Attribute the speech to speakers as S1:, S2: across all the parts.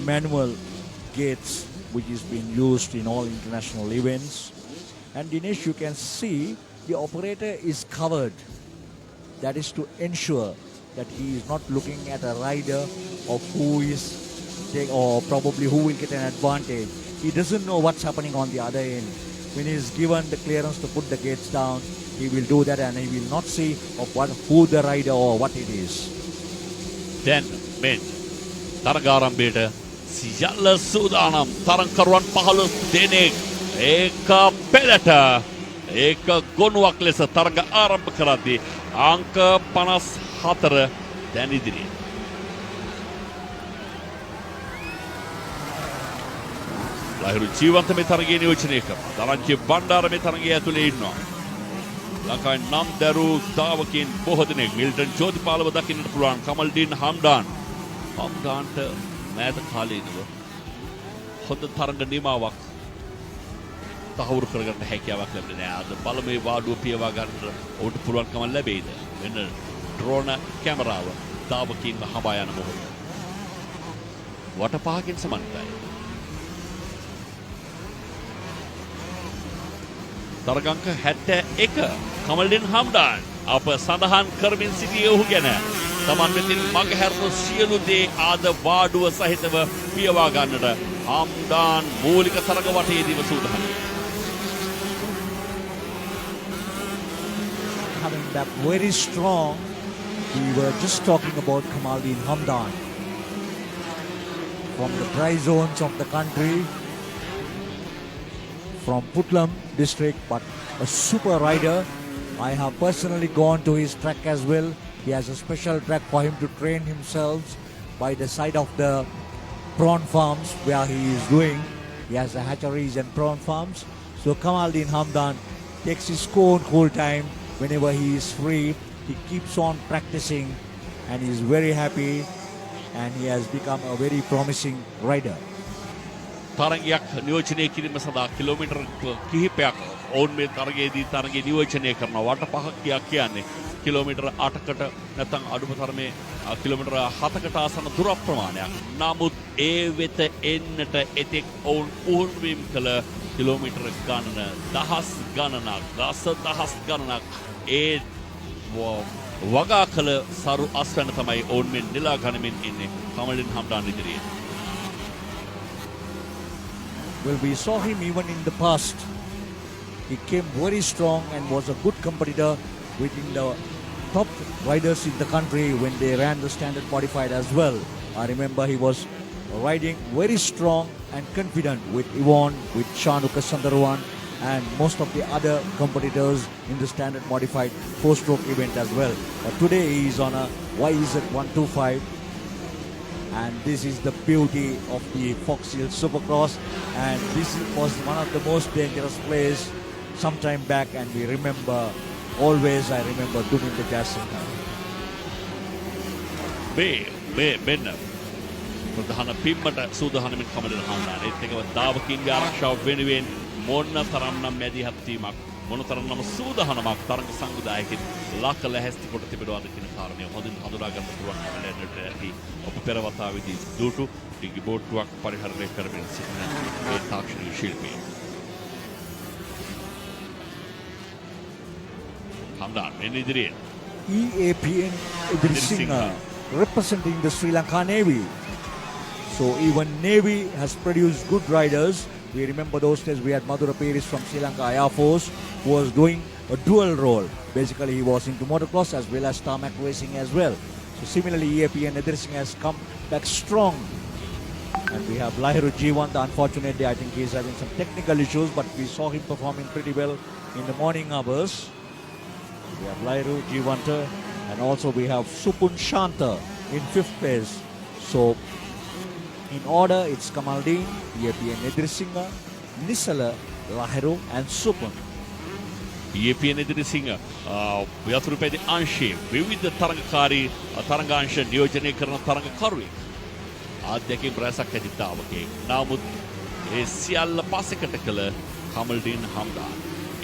S1: manual gates which is being used in all international events. And Dinesh, you can see the operator is covered. That is to ensure that he is not looking at a rider of who is or probably who will get an advantage. He doesn't know what's happening on the other end. When he is given the clearance to put the gates down, he will do that and he will not see of who the rider or what it is.
S2: Then men තරගාරම්භයට සියල්ල සූදානම් තරගකරුවන් 15 දෙනෙක් ඒක පෙළට ඒක ගොනුවක් ලෙස තරග ආරම්භ කරද්දී අංක 54 දැන් ඉදිරියේ ලහිරු ජීවන්ත මේ තරගයේ නියෝජනය කරනවා. දරංචි බණ්ඩාර මේ තරගයේ ඇතුලේ ඉන්නවා. ලංකාවේ නම් දරු දාවකින් බොහෝ දෙනෙක් මිල්ටන් ජෝතිපාලව දකින්නට පුළුවන්. කමල්ඩීන් හම්ඩාන්ට මෑත කාලේ ඉඳව හොඳ තරග නිමාවක් තහවුරු කරගන්න හැකියාවක් ලැබෙන්නේ නැහැ. අද බලමේ වාඩුව පියවා ගන්නට ඔවුන්ට පුළුවන්කම ලැබෙයිද? මෙන්න ඩ්‍රෝන කැමරාව දාවකින්ම හඹා යන මොහොත. වටපහකින් සමන්තයි. තරගංක 71 කමල්ඩින් හම්ඩාන් අප සඳහන් කරමින් සිටියේ ඔහු ගැන. තමන් වෙතින් මගහැරුණු සියලු දේ ආද වාඩුව සහිතව පියවා ගන්නට හම්ඩාන් මූලික තරග වටයේදීම සූදානම්.
S1: Coming back very strong. We were just talking about Kamaldeen Hamdan from the dry zones of the country, from Putlam district, but a super rider. I have personally gone to his track as well. He has a special track for him to train himself by the side of the prawn farms where he is doing. He has the hatcheries and prawn farms. So Kamaldeen Hamdan takes his own cool time whenever he is free. He keeps on practicing and he is very happy and he has become a very promising rider.
S2: තරගයක් නියෝජනය කිරීම සඳහා kilometre කිහිපයක් ඔවුන් මේ තරගයේදී තරගය නියෝජනය කරනවා. වට පහක් කියන්නේ කිලෝමීටර් 8කට නැත්නම් අඩුම තරමේ කිලෝමීටර් 7කට ආසන්න දුර ප්‍රමාණයක්. නමුත් ඒ වෙත එන්නට එතෙක් ඔවුන් පුහුණුවීම් කළ කිලෝමීටර් ගණන දහස් ගණනක් දහස් ගණනක් ඒ වගා කළ සරු අස්වැන්න තමයි ඔවුන් මේ නෙලා ගනිමින් ඉන්නේ කමල්ඩින් හම්ඩාන් ඉදිරියේ.
S1: Well, we saw him even in the past. He came very strong and was a good competitor within the top riders in the country when they ran the standard modified as well. I remember he was riding very strong and confident with Yvonne, with Shanuka Sundarwan and most of the other competitors in the standard modified 4-stroke event as well. But today he is on a YZ125. And this is the beauty of the Fox Hill Supercross, and this was one of the most dangerous plays some time back, and we remember, always I remember Duminda Jason.
S2: මෙන්න ප්‍රධාන පිම්මට සූදානමින් කමඩින් හම්ඩාන් ඒත් එකම දාවකින්ගේ ආරක්ෂාව වෙනුවෙන් මොන තරම්නම් මැදිහත් වීමක් මොන තරම්නම් සූදානමක් තරග සංවිධායකෙන් ලක ලැහැස්ති කොට තිබෙනවාද කියන කාරණය හොඳින් හඳුනා ගන්න පුළුවන් කමලෙන්නට ඇති ඔබ පෙරවතාවේදී දුටු ඩිගි බෝට්ටුවක් පරිහරණය කරමින් සිටින ඒ තාක්ෂණික ශිල්පී හම්ඩාන් මෙන්න ඉදිරියේ
S1: EAPN Idrisingha representing the Sri Lanka Navy. So even Navy has produced good riders. We remember those days we had Madhura Peris from Sri Lanka Air Force who was doing a dual role. Basically he was into motocross as well as tarmac racing as well. So similarly EAPN Idrisingha has come back strong. And we have Lahiru Jeevanta. Unfortunately I think he is having some technical issues, but we saw him performing pretty well in the morning hours. We have Lahiru Jeevanta and also we have Supun Shanta in 5th place. So in order, it's Kamaldeen, EAPN Idrisingha, Nisala, Lahiru and Supun.
S2: EAPN Idrisingha ව්‍යාපෘපේදී අංශයේ විවිධ තරගකාරී තරගාංශ නියෝජනය කරන තරගකරුවෙක්. ආද්‍යකින් රැසක් ඇති තාවකෙක්. නමුත් ඒ සියල්ල පසෙකට කළ කමල්ඩීන් හම්ඩාන්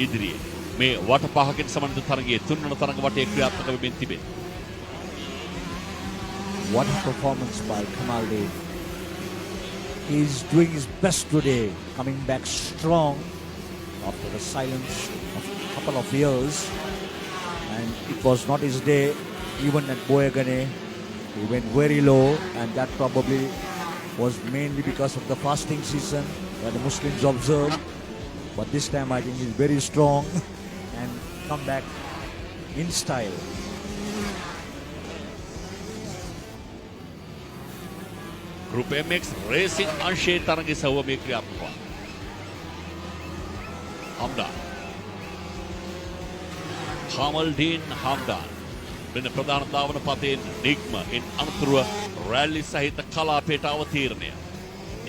S2: ඉදිරියේ මේ වට පහකින් සමන්විත තරගයේ තුන්වන තරග වටේ ක්‍රියාත්මක වෙමින් තිබේ.
S1: What a performance by Kamaldeen. He's doing his best today, coming back strong after the silence of a couple of years. And it was not his day, even at Boyagane. He went very low, and that probably was mainly because of the fasting season that the Muslims observed. But this time I think he's very strong and come back in style.
S2: Group MX Racing අංශයේ තරගයේ සවුව මේ ක්‍රියාත්මක වනවා. හම්දාන්. කාමල්ඩීන් හම්දාන්. වෙන ප්‍රධාන ධාවන පතෙන් නිග්ම ඉන් අනතුරුව රැලි සහිත කලාපයට අවතීර්ණය.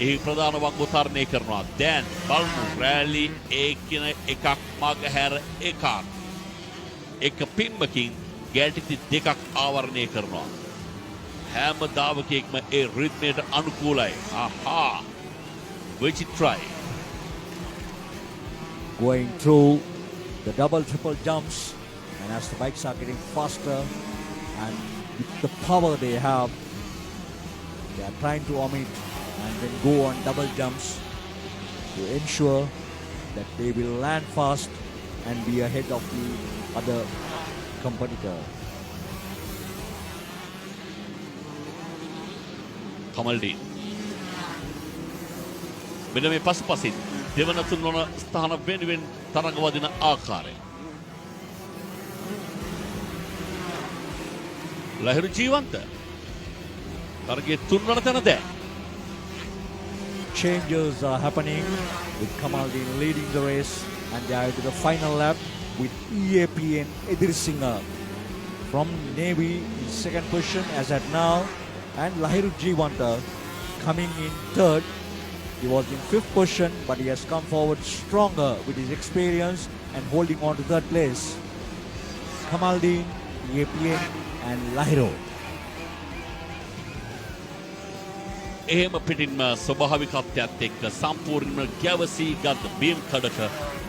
S2: එහි ප්‍රධාන වංගු තරණය කරනවා. දැන් බලමු රැලි ඒකින එකක් මගහැර එකක්. එක පිම්මකින් ගැටිති දෙකක් ආවරණය කරනවා. හැම ධාවකයෙක්ම ඒ රිද්මයට අනුකූලයි. ආහා. Which try.
S1: Going through the double triple jumps, and as the bikes are getting faster and with the power they have, they are trying to omit and then go on double jumps to ensure that they will land fast and be ahead of the other competitor.
S2: කමල්ඩීන්. මෙන්න මේ පසුපසින් දෙවන තුන්වන ස්ථාන වෙනුවෙන් තරඟ වදින ආකාරය. ලහිරු ජීවන්ත. තරගයේ තුන්වන තැන දැන්.
S1: Changes are happening with Kamaldeen leading the race, and they are into the final lap with EAPN Edirsinga from Navy in second position as at now, and Lahiru Jiwanta coming in third. He was in fifth position, but he has come forward stronger with his experience and holding on to third place. Kamaldeen, EAPN and Lahiru.
S2: එහෙම පිටින්ම ස්වභාවිකත්වයත් එක්ක සම්පූර්ණයෙන්ම ගැවසී ගත් beam කඩක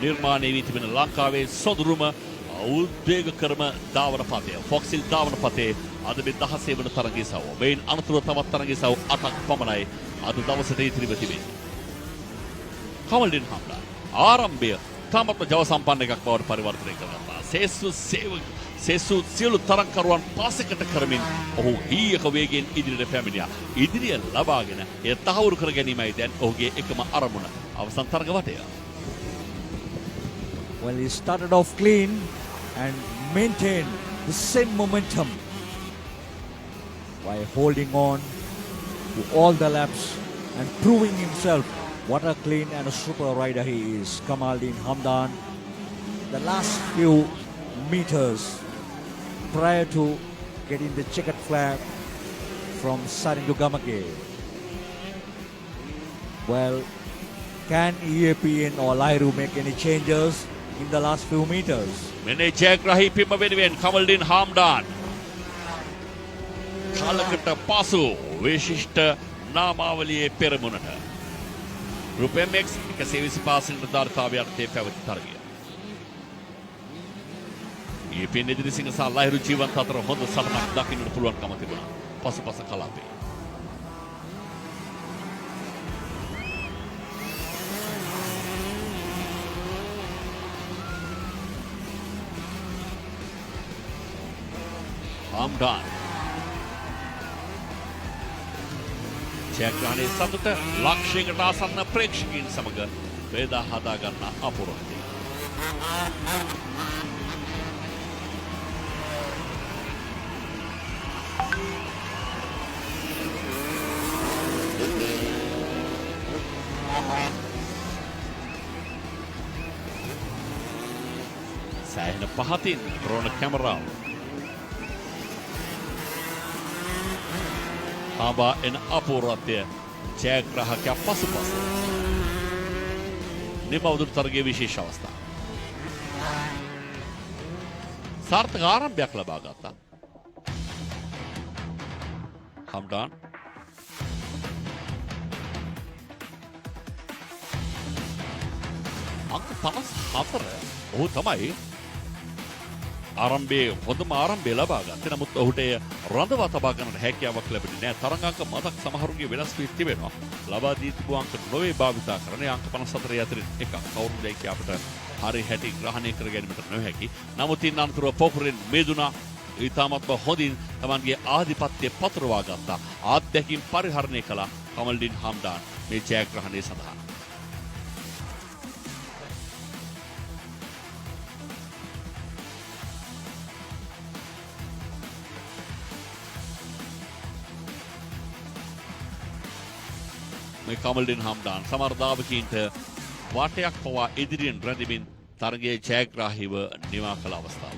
S2: නිර්මාණය වී තිබෙන ලංකාවේ සොඳුරුම උද්වේගකරම ධාවන පතය. ෆොක්සිල් ධාවන පතේ අද මේ 16 වන තරගයේ සවුව. මේන් අනතුරුව තවත් තරගයේ සවුව 8ක් පමණයි අද දවසට ඉතිරිව තිබෙන්නේ. කමල්ඩීන් හම්දාන් ආරම්භය තාමත් ජව සම්පන්න එකක් බවට පරිවර්තනය කරගත්තා. සේසු සියලු තරගකරුවන් පාසකට කරමින් ඔහු හීයක වේගයෙන් ඉදිරියට පැමිණියා. ඉදිරිය ලබාගෙන එය තහවුරු කර ගැනීමයි දැන් ඔහුගේ එකම අරමුණ. අවසන් තරග වටය.
S1: Well, he started off clean and maintained the same momentum by holding on to all the laps and proving himself what a clean and a super rider he is. Kamaldeen Hamdan, the last few meters prior to getting the checkered flag from Sarindu Gamage. Well, can EAPN or Lahiru make any changes in the last few meters?
S2: මෙනේ ජයග්‍රාහී පිම්ම වෙනුවෙන් කමල්ඩීන් හම්දාන් කාලකට පසු විශිෂ්ට නාමාවලියේ පෙරමුණට group MX 125 නිලධාරිතාවය යටතේ පැවති තරගය. EAPN Edirisinghe සහ ලහිරු ජීවන්ත අතර හොඳ සටනක් දකින්නට පුළුවන්කම තිබුණා. පසුපස කලාපේ. හම්දාන් ජයග්‍රහණයේ සතුට ලක්ෂයකට ආසන්න ප්‍රේක්ෂකයන් සමග වේදා හදා ගන්න අපූර්වයි. සෑහෙන පහතින් ද්‍රෝණ කැමරාව හාබා එන අපූර්වත්වය ජයග්‍රාහකයා පසුපස නිමවුදුරු තරගයේ විශේෂ අවස්ථාව සාර්ථක ආරම්භයක් ලබා ගත්තා. හම්දාන් අංක 54 ඔහු තමයි ආරම්භයේ හොඳම ආරම්භය ලබා ගත්තේ. නමුත් ඔහුට එය රඳවා තබා ගන්නට හැකියාවක් ලැබෙන්නේ නැහැ. තරඟාංක මතක් සමහරුගේ වෙනස් වී තිබෙනවා. ලබා දී තිබූ අංක නොවේ භාවිතා කරන අංක 54 අතරින් එකක්. කවුරුද ඒක අපිට හරි හැටි ග්‍රහණය කර ගැනීමට නොහැකි. නමුත් ඉන් අනතුරුව පොකුරෙන් මෙදුනා ඉතාමත්ම හොඳින් තමන්ගේ ආධිපත්‍යය පතුරවා ගත්තා. අත්දැකීම් පරිහරණය කළ කමල්ඩින් හම්ඩාන් මේ ජයග්‍රහණය සඳහා. මේ කමල්ඩින් හම්ඩාන් සමර්ධාවකීන්ට වාටයක් පවා ඉදිරියෙන් රැඳෙමින් තරගයේ ජයග්‍රාහීව නිවා කළ අවස්ථාව.